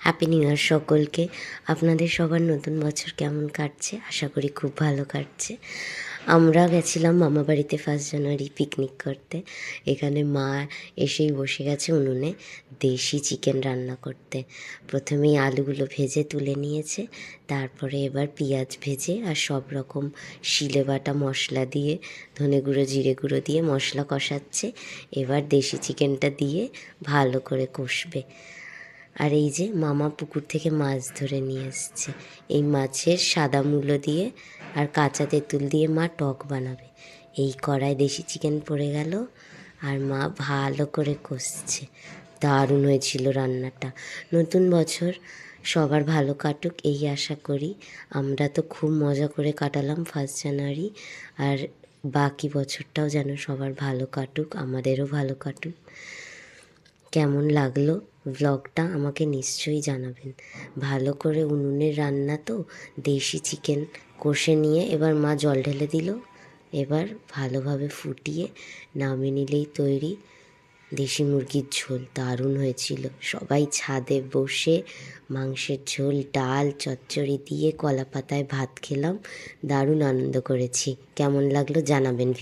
Happy new year সকলকে। আপনাদের সবার নতুন বছর কেমন কাটছে? আশা করি খুব ভালো কাটছে। আমরা গেছিলাম মামা বাড়িতে 1 জানুয়ারি পিকনিক করতে। এখানে মা এসেই বসে গেছে উনুনে দেশি চিকেন রান্না করতে। প্রথমেই আলুগুলো ভেজে তুলে নিয়েছে, তারপরে এবার পেঁয়াজ ভেজে আর সব রকম শিলে বাটা মশলা দিয়ে, ধনে গুঁড়ো জিরে গুঁড়ো দিয়ে মশলা কষাচ্ছে। এবার দেশি চিকেনটা দিয়ে ভালো করে কষবে। আর এই যে মামা পুকুর থেকে মাছ ধরে নিয়ে এসছে। এই মাছের সাদা মূলো দিয়ে আর কাঁচা তেঁতুল দিয়ে মা টক বানাবে। এই কড়ায় দেশি চিকেন পড়ে গেল আর মা ভালো করে কষছে। দারুণ হয়েছিল রান্নাটা। নতুন বছর সবার ভালো কাটুক এই আশা করি। আমরা তো খুব মজা করে কাটালাম 1 জানুয়ারি, আর বাকি বছরটাও যেন সবার ভালো কাটুক, আমাদেরও ভালো কাটুক। কেমন লাগলো ব্লগটা আমাকে নিশ্চয়ই জানাবেন। ভালো করে উনুনের রান্না তো, দেশি চিকেন কষে নিয়ে এবার মা জল ঢেলে দিল। এবার ভালোভাবে ফুটিয়ে নামিয়ে নিলেই তৈরি দেশি মুরগির ঝোল। দারুণ হয়েছিল। সবাই ছাদে বসে মাংসের ঝোল, ডাল, চচ্চড়ি দিয়ে কলা পাতায় ভাত খেলাম। দারুণ আনন্দ করেছি। কেমন লাগলো জানাবেন।